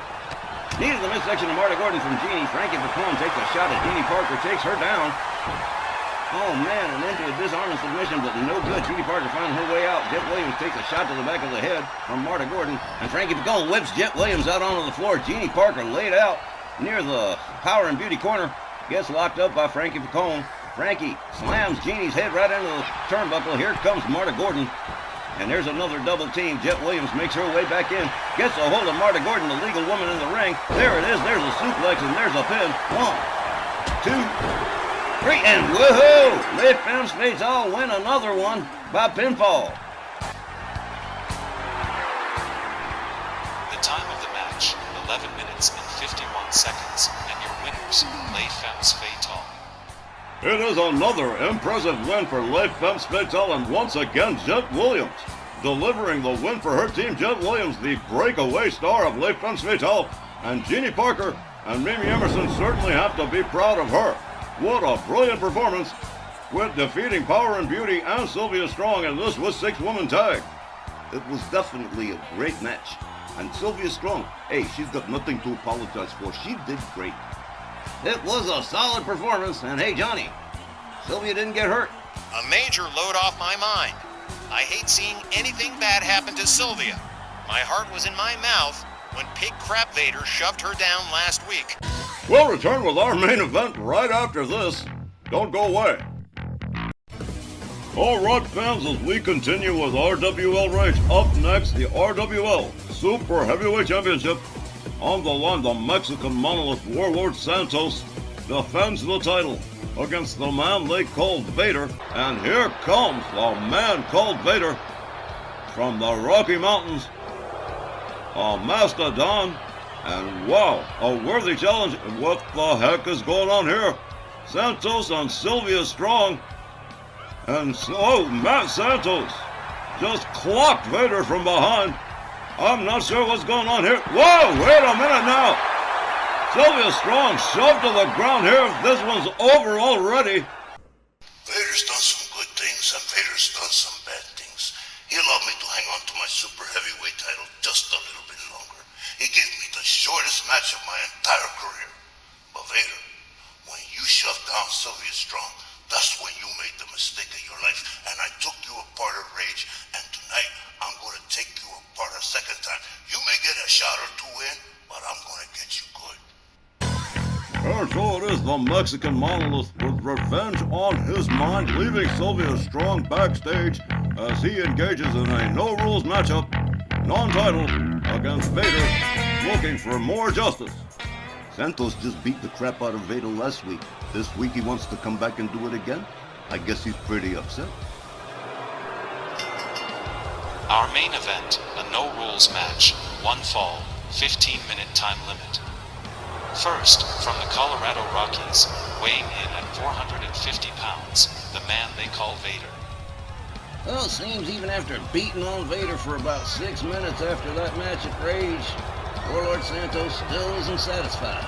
Knee to the midsection of Marta Gordon from Jeannie. Frankie Picone takes a shot at Jeannie Parker, takes her down. Oh man, and into a disarming submission, but no good. Jeannie Parker finding her way out. Jet Williams takes a shot to the back of the head from Marta Gordon. And Frankie Picone whips Jet Williams out onto the floor. Jeannie Parker laid out near the Power and Beauty corner. Gets locked up by Frankie Picone. Frankie slams Jeannie's head right into the turnbuckle. Here comes Marta Gordon. And there's another double team. Jet Williams makes her way back in. Gets a hold of Marta Gordon, the legal woman in the ring. There it is. There's a suplex and there's a pin. 1, 2, 3, and woohoo! Les Femmes Fatales win another one by pinfall. The time of the match, 11 minutes and 51 seconds, and your winners, Les Femmes Fatales. It is another impressive win for Les Femmes Fatales, and once again, Jet Williams delivering the win for her team. Jet Williams, the breakaway star of Les Femmes Fatales, and Jeannie Parker and Mimi Emerson certainly have to be proud of her. What a brilliant performance with defeating Power and Beauty and Sylvia Strong in this was 6-woman tag. It was definitely a great match. And Sylvia Strong, hey, she's got nothing to apologize for. She did great. It was a solid performance, and hey, Johnny, Sylvia didn't get hurt. A major load off my mind. I hate seeing anything bad happen to Sylvia. My heart was in my mouth when Pig Crap Vader shoved her down last week. We'll return with our main event right after this. Don't go away. All right, fans, as we continue with RWL Rage, up next, the RWL Super Heavyweight Championship. On the line, the Mexican Monolith Warlord Santos defends the title against the man they called Vader. And here comes the man called Vader from the Rocky Mountains, a mastodon, and wow, a worthy challenge. What the heck is going on here? Santos and Sylvia Strong. And so, Matt Santos just clocked Vader from behind. I'm not sure what's going on here. Whoa, wait a minute now. Sylvia Strong shoved to the ground here. This one's over already. Vader's done some good things, and Vader's done some bad things. He allowed me to hang on to my super heavyweight title just a little bit longer. He gave me the shortest match of my entire career. But Vader, when you shoved down Sylvia Strong, that's when you made the mistake of your life, and I took you apart at Rage, and tonight I'm going to take you apart a second time. You may get a shot or two in, but I'm going to get you good. And so it is the Mexican Monolith with revenge on his mind, leaving Sylvia Strong backstage as he engages in a no-rules matchup, non-title, against Vader, looking for more justice. Santos just beat the crap out of Vader last week. This week he wants to come back and do it again? I guess he's pretty upset. Our main event, a no-rules match, 1 fall, 15-minute time limit. First, from the Colorado Rockies, weighing in at 450 pounds, the man they call Vader. Well, it seems even after beating on Vader for about 6 minutes after that match at Rage, Warlord Santos still isn't satisfied.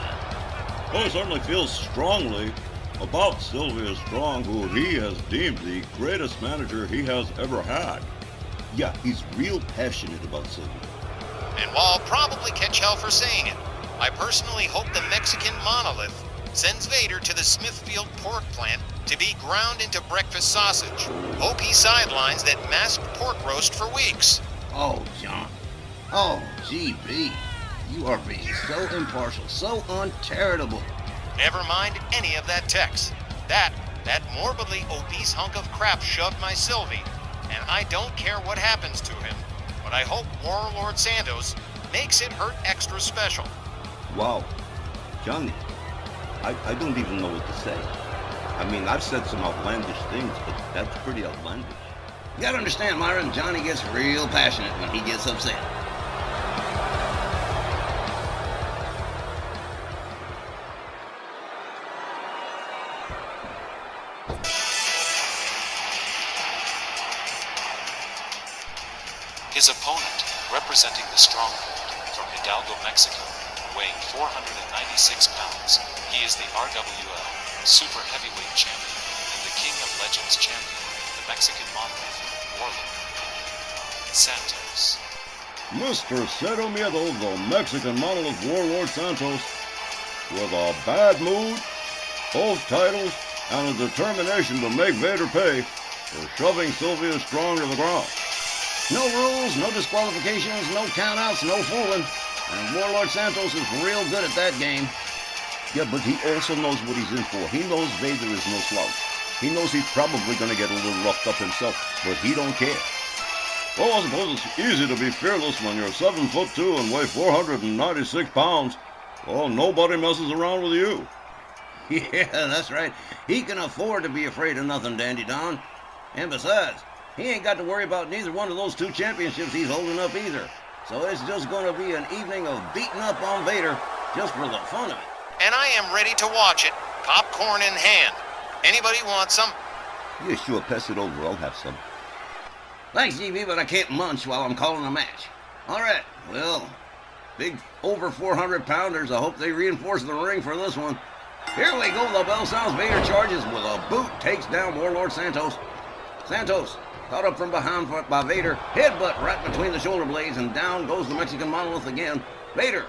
Well, he certainly feels strongly about Sylvia Strong, who he has deemed the greatest manager he has ever had. Yeah, he's real passionate about Sylvia. And while I'll probably catch hell for saying it, I personally hope the Mexican Monolith sends Vader to the Smithfield pork plant to be ground into breakfast sausage. Hope he sidelines that masked pork roast for weeks. Oh, John. Oh, GB. You are being so impartial, so uncharitable. Never mind any of that text. That morbidly obese hunk of crap shoved my Sylvie, and I don't care what happens to him, but I hope Warlord Santos makes it hurt extra special. Wow. Johnny, I don't even know what to say. I mean, I've said some outlandish things, but that's pretty outlandish. You gotta understand, Myron, Johnny gets real passionate when he gets upset. His opponent, representing the Stronghold from Hidalgo, Mexico, weighing 496 pounds, he is the RWL Super Heavyweight Champion and the King of Legends Champion, the Mexican Monolith, Warlord Santos. Mr. Cero Miedo, the Mexican Monolith Warlord Santos, with a bad mood, both titles, and a determination to make Vader pay for shoving Sylvia Strong to the ground. No rules, no disqualifications, no countouts, no fooling. And Warlord Santos is real good at that game. Yeah, but he also knows what he's in for. He knows Vader is no slouch. He knows he's probably going to get a little roughed up himself, but he don't care. Well, I suppose it's easy to be fearless when you're 7'2" and weigh 496 pounds. Well, nobody messes around with you. Yeah, that's right. He can afford to be afraid of nothing, Dandy Don. And besides, he ain't got to worry about neither one of those 2 championships he's holding up either. So it's just going to be an evening of beating up on Vader just for the fun of it. And I am ready to watch it, popcorn in hand. Anybody want some? Yeah, sure, pass it over. I'll have some. Thanks, GB, but I can't munch while I'm calling a match. All right, well, big over 400 pounders. I hope they reinforce the ring for this one. Here we go. The bell sounds. Vader charges with a boot. Takes down Warlord Santos. Santos caught up from behind by Vader. Headbutt right between the shoulder blades, and down goes the Mexican Monolith again. Vader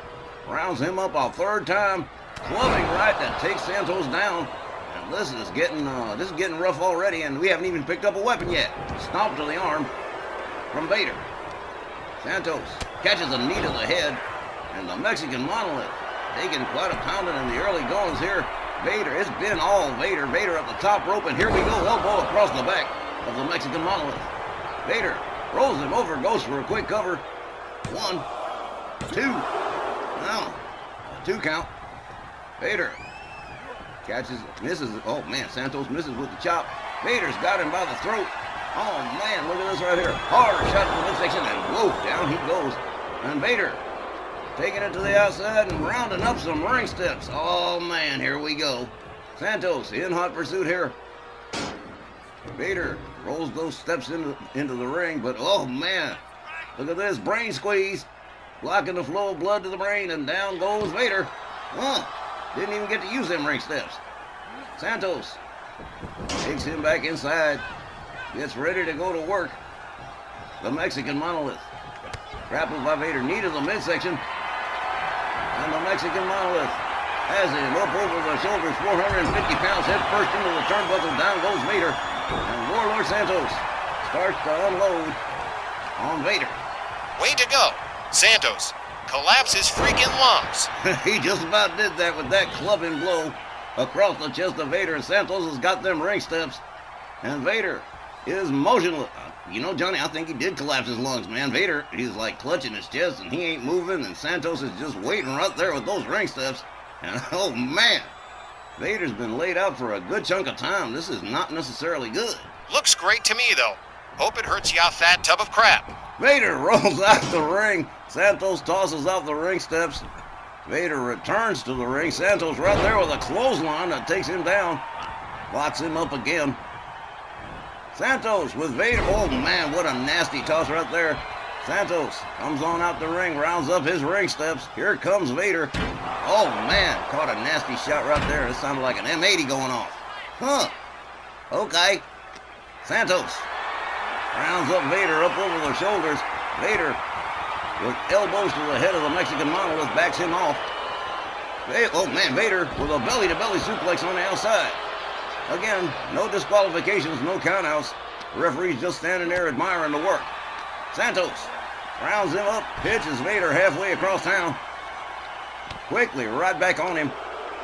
rounds him up a third time. Clubbing right that takes Santos down. And this is getting rough already, and we haven't even picked up a weapon yet. Stomp to the arm from Vader. Santos catches a knee to the head, and the Mexican Monolith taking quite a pounding in the early goings here. Vader, it's been all Vader. Vader at the top rope, and here we go. Elbow across the back of the Mexican Monolith. Vader rolls him over, goes for a quick cover. 1, 2. Now, a 2 count. Vader catches, misses. Oh man, Santos misses with the chop. Vader's got him by the throat. Oh man, look at this right here. Hard shot to the midsection, and whoa, down he goes. And Vader taking it to the outside and rounding up some ring steps. Oh man, here we go. Santos in hot pursuit here. Vader rolls those steps into the ring, but oh man, look at this brain squeeze. Blocking the flow of blood to the brain, and down goes Vader. Didn't even get to use them ring steps. Santos takes him back inside. Gets ready to go to work. The Mexican Monolith grappled by Vader, knee to the midsection. And the Mexican Monolith has him up over the shoulders, 450 pounds, head first into the turnbuckle. Down goes Vader. And Warlord Santos starts to unload on Vader. Way to go. Santos collapses freaking lungs. He just about did that with that clubbing blow across the chest of Vader. And Santos has got them ring steps. And Vader is motionless. You know, Johnny, I think he did collapse his lungs, man. Vader, he's like clutching his chest, and he ain't moving. And Santos is just waiting right there with those ring steps. And oh, man, Vader's been laid out for a good chunk of time. This is not necessarily good. Looks great to me, though. Hope it hurts ya, fat tub of crap. Vader rolls out the ring. Santos tosses out the ring steps. Vader returns to the ring. Santos right there with a clothesline that takes him down. Locks him up again. Santos with Vader. Oh, man, what a nasty toss right there. Santos comes on out the ring, rounds up his ring steps. Here comes Vader. Oh, man, caught a nasty shot right there. It sounded like an M80 going off. Okay. Santos rounds up Vader up over the shoulders. Vader with elbows to the head of the Mexican Monolith backs him off. Oh, man, Vader with a belly-to-belly suplex on the outside. Again, no disqualifications, no countouts. The referee's just standing there admiring the work. Santos rounds him up, pitches Vader halfway across town. Quickly, right back on him.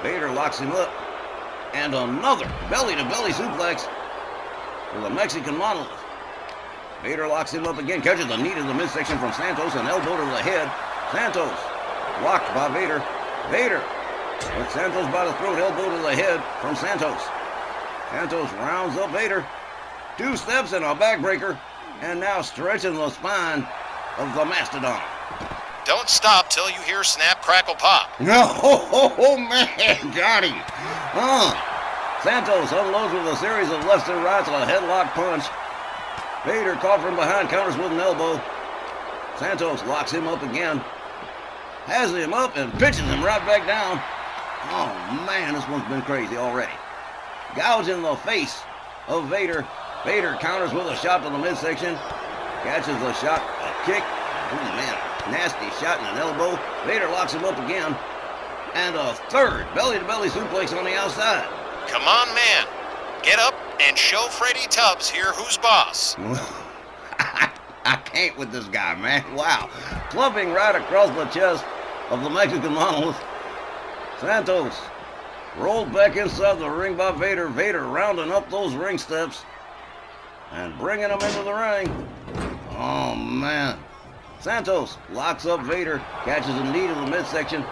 Vader locks him up. And another belly-to-belly suplex for the Mexican Monolith. Vader locks him up again, catches the knee to the midsection from Santos, and elbow to the head. Santos blocked by Vader. Vader with Santos by the throat, elbow to the head from Santos. Santos rounds up Vader. 2 steps and a backbreaker, and now stretching the spine of the Mastodon. Don't stop till you hear snap, crackle, pop. No, oh, man, Johnny. Santos unloads with a series of lefts and rights, a headlock punch. Vader caught from behind, counters with an elbow. Santos locks him up again. Has him up and pitches him right back down. Oh, man, this one's been crazy already. Gouging the face of Vader. Vader counters with a shot to the midsection. Catches the shot, a kick. Oh, man, nasty shot and an elbow. Vader locks him up again. And a third belly-to-belly suplex on the outside. Come on, man. Get up and show Freddie Tubbs here who's boss. I can't with this guy, man. Wow. Clubbing right across the chest of the Mexican Monolith. Santos rolled back inside the ring by Vader. Vader rounding up those ring steps and bringing him into the ring. Oh, man. Santos locks up Vader, catches a knee to the midsection.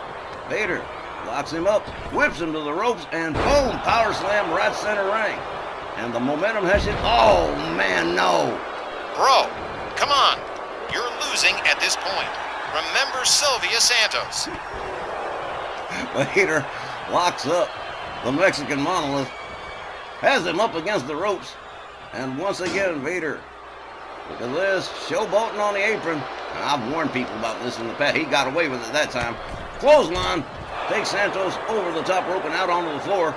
Vader locks him up, whips him to the ropes, and boom, power slam right center ring. And the momentum has it. Oh, man, no. Bro, come on. You're losing at this point. Remember Sylvia Santos. Vader locks up the Mexican Monolith, has him up against the ropes, and once again, Vader, look at this, showboating on the apron. And I've warned people about this in the past. He got away with it that time. Clothesline takes Santos over the top rope and out onto the floor.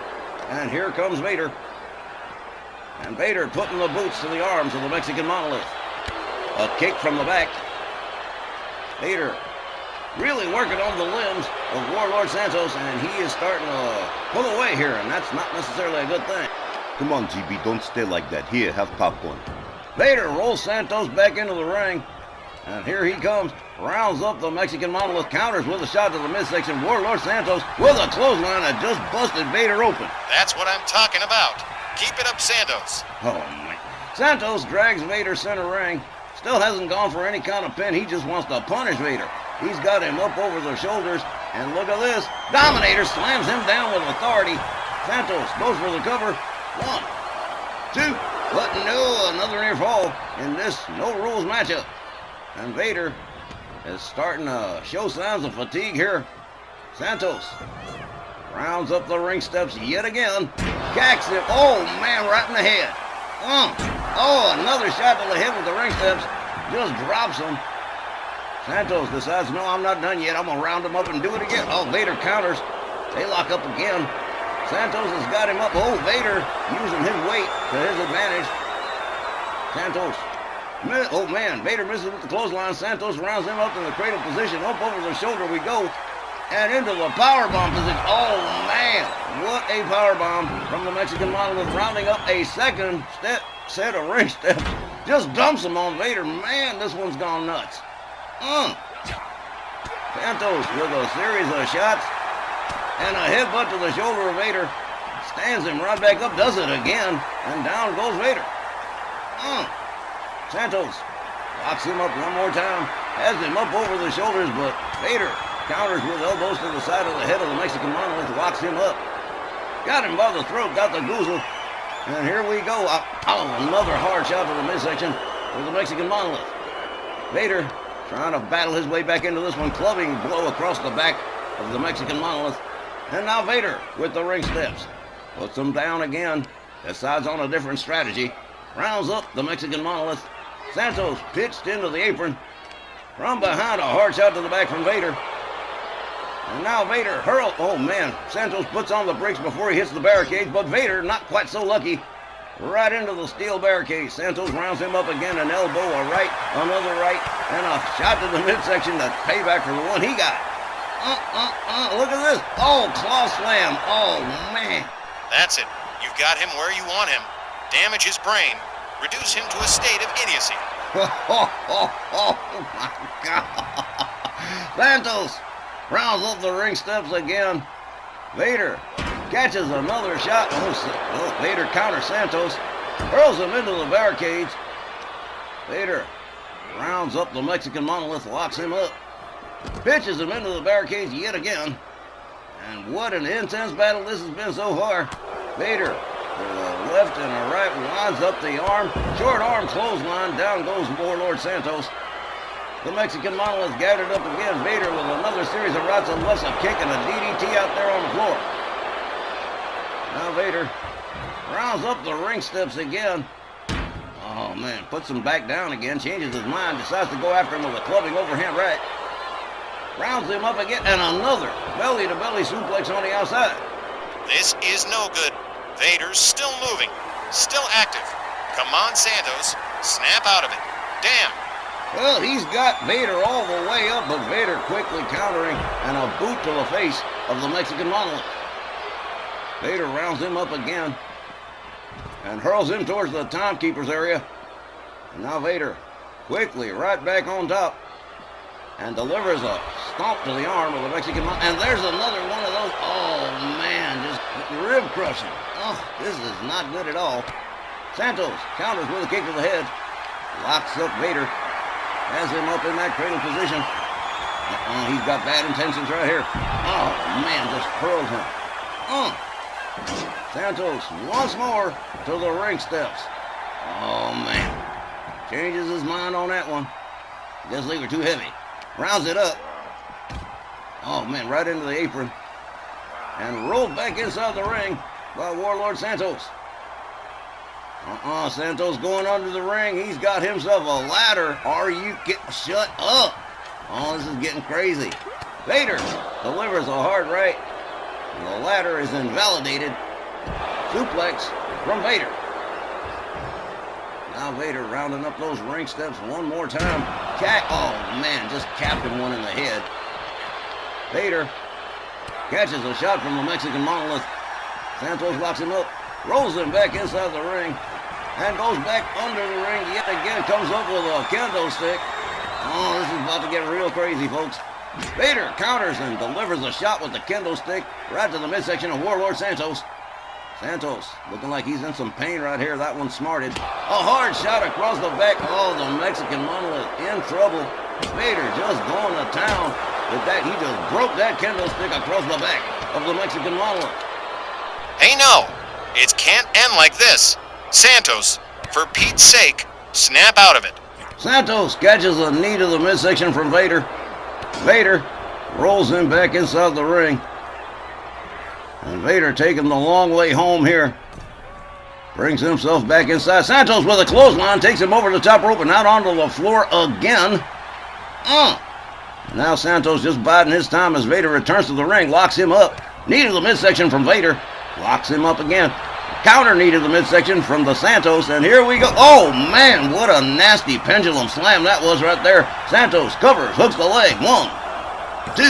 And here comes Vader. And Vader putting the boots to the arms of the Mexican Monolith. A kick from the back. Vader really working on the limbs of Warlord Santos, and he is starting to pull away here, and that's not necessarily a good thing. Come on, GB, don't stay like that. Here, have popcorn. Vader rolls Santos back into the ring, and here he comes. Rounds up the Mexican Monolith, counters with a shot to the midsection. Warlord Santos with a clothesline that just busted Vader open. That's what I'm talking about. Keep it up, Santos. Oh, man. Santos drags Vader center ring. Still hasn't gone for any kind of pin. He just wants to punish Vader. He's got him up over the shoulders. And look at this. Dominator slams him down with authority. Santos goes for the cover. 1, 2. But no, another near fall in this no-rules matchup. And Vader is starting to show signs of fatigue here. Santos rounds up the ring steps yet again. Cacks him. Oh, man, right in the head. Oh, another shot to the head with the ring steps. Just drops him. Santos decides, no, I'm not done yet. I'm going to round him up and do it again. Oh, Vader counters. They lock up again. Santos has got him up. Oh, Vader using his weight to his advantage. Santos. Oh, man. Vader misses with the clothesline. Santos rounds him up in the cradle position. Up over the shoulder we go. And into the powerbomb position. Oh, man. What a powerbomb from the Mexican Monolith. Rounding up a second set of ring steps. Just dumps him on Vader. Man, this one's gone nuts. Santos with a series of shots. And a headbutt to the shoulder of Vader. Stands him right back up. Does it again. And down goes Vader. Santos locks him up one more time. Has him up over the shoulders, but Vader counters with elbows to the side of the head of the Mexican Monolith. Locks him up. Got him by the throat. Got the goozle. And here we go. Oh, another hard shot to the midsection for the Mexican Monolith. Vader trying to battle his way back into this one. Clubbing blow across the back of the Mexican Monolith. And now Vader with the ring steps. Puts him down again. Decides on a different strategy. Rounds up the Mexican Monolith. Santos pitched into the apron. From behind, a hard shot to the back from Vader. And now Vader hurls. Oh, man. Santos puts on the brakes before he hits the barricades, but Vader, not quite so lucky, right into the steel barricade. Santos rounds him up again, an elbow, a right, another right, and a shot to the midsection to pay back for the one he got. Look at this. Oh, claw slam. Oh, man. That's it. You've got him where you want him. Damage his brain. Reduce him to a state of idiocy. Oh, my God. Santos rounds up the ring steps again. Vader catches another shot. Oh, Vader counters Santos. Hurls him into the barricades. Vader rounds up the Mexican Monolith, locks him up. Pitches him into the barricades yet again. And what an intense battle this has been so far. Vader with a left and a right winds up the arm. Short arm clothesline. Down goes Warlord Santos. The Mexican Monolith gathered up again. Vader with another series of rights and lefts, a kick and a DDT out there on the floor. Now Vader rounds up the ring steps again. Oh, man. Puts him back down again. Changes his mind. Decides to go after him with a clubbing overhand right. Rounds him up again. And another belly-to-belly suplex on the outside. This is no good. Vader's still moving. Still active. Come on, Santos. Snap out of it. Damn. Well, he's got Vader all the way up, but Vader quickly countering and a boot to the face of the Mexican Monolith. Vader rounds him up again and hurls him towards the timekeeper's area. And now Vader quickly right back on top and delivers a stomp to the arm of the Mexican Monolith. And there's another one of those. Oh, man, just rib crushing. Oh, this is not good at all. Santos counters with a kick to the head. Locks up Vader. Has him up in that cradle position. He's got bad intentions right here. Oh, man, just hurls him. Santos once more to the ring steps. Oh, man. Changes his mind on that one. Guess they were too heavy. Rounds it up. Oh, man, right into the apron. And rolled back inside the ring by Warlord Santos. Santos going under the ring. He's got himself a ladder. Shut up. Oh, this is getting crazy. Vader delivers a hard right. The ladder is invalidated. Suplex from Vader. Now Vader rounding up those ring steps one more time. Oh man, just capped him one in the head. Vader catches a shot from the Mexican Monolith. Santos locks him up, rolls him back inside the ring, and goes back under the ring yet again. Comes up with a kendo stick. Oh, this is about to get real crazy, folks. Vader counters and delivers a shot with the kendo stick right to the midsection of Warlord Santos. Santos looking like he's in some pain right here. That one smarted. A hard shot across the back. Oh, the Mexican Monolith in trouble. Vader just going to town with that. He just broke that kendo stick across the back of the Mexican Monolith. Hey, no, it can't end like this. Santos, for Pete's sake, snap out of it. Santos catches a knee to the midsection from Vader. Vader rolls him back inside the ring. And Vader taking the long way home here. Brings himself back inside. Santos with a clothesline takes him over the top rope and out onto the floor again. Now Santos just biding his time as Vader returns to the ring, locks him up. Knee to the midsection from Vader. Locks him up again. Counter knee to the midsection from the Santos, and here we go. Oh man, what a nasty pendulum slam that was right there. Santos covers, hooks the leg. 1, 2,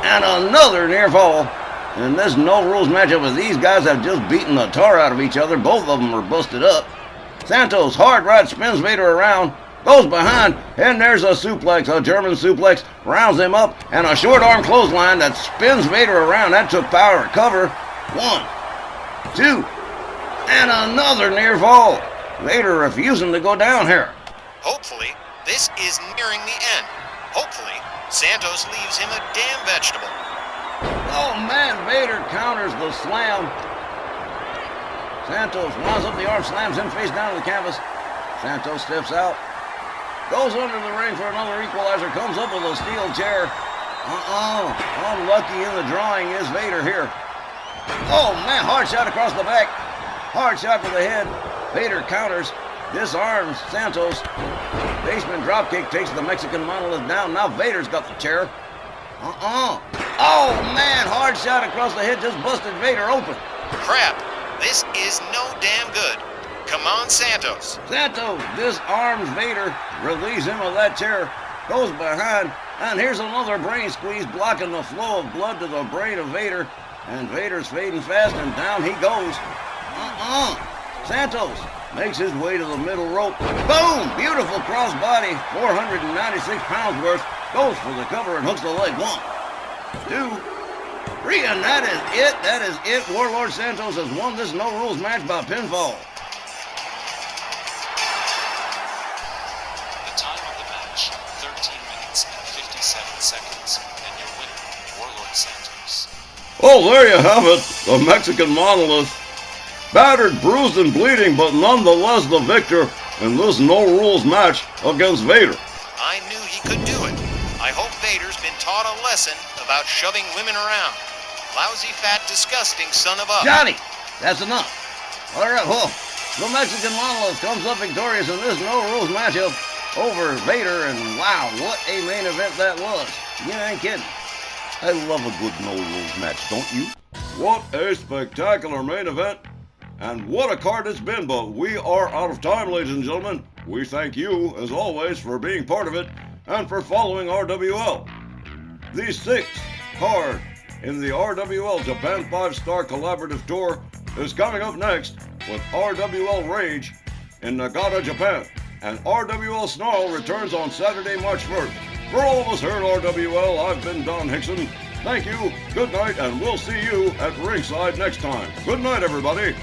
and another near fall. In this no rules matchup, as these guys have just beaten the tar out of each other. Both of them are busted up. Santos hard right spins Vader around, goes behind, and there's a suplex, a German suplex, rounds him up, and a short arm clothesline that spins Vader around. That took power to cover. 1, 2, and another near fall. Vader refusing to go down here. Hopefully, this is nearing the end. Hopefully, Santos leaves him a damn vegetable. Oh man, Vader counters the slam. Santos winds up the arm, slams him face down to the canvas. Santos steps out, goes under the ring for another equalizer, comes up with a steel chair. Unlucky in the drawing is Vader here. Oh man, hard shot across the back. Hard shot to the head. Vader counters, disarms Santos. Basement dropkick takes the Mexican Monolith down. Now Vader's got the chair. Oh man, hard shot across the head just busted Vader open. Crap, this is no damn good. Come on, Santos. Santos disarms Vader, relieves him of that chair, goes behind, and here's another brain squeeze blocking the flow of blood to the brain of Vader. And Vader's fading fast, and down he goes. Santos makes his way to the middle rope. Boom! Beautiful crossbody, 496 pounds worth. Goes for the cover and hooks the leg. 1, 2, 3, and that is it. That is it. Warlord Santos has won this no rules match by pinfall. The time of the match, 13 minutes and 57 seconds, and your winner, Warlord Santos. Oh, there you have it. The Mexican Monolith. Battered, bruised, and bleeding, but nonetheless the victor in this no-rules match against Vader. I knew he could do it. I hope Vader's been taught a lesson about shoving women around. Lousy, fat, disgusting son of a... Johnny, that's enough. All right, well, the Mexican Monolith comes up victorious in this no-rules matchup over Vader, and wow, what a main event that was. You ain't kidding. I love a good no-rules match, don't you? What a spectacular main event. And what a card it's been, but we are out of time, ladies and gentlemen. We thank you, as always, for being part of it and for following RWL. The 6th card in the RWL Japan 5-Star Collaborative Tour is coming up next with RWL Rage in Niigata, Japan. And RWL Snarl returns on Saturday, March 1st. For all of us here at RWL, I've been Don Hickson. Thank you, good night, and we'll see you at ringside next time. Good night, everybody.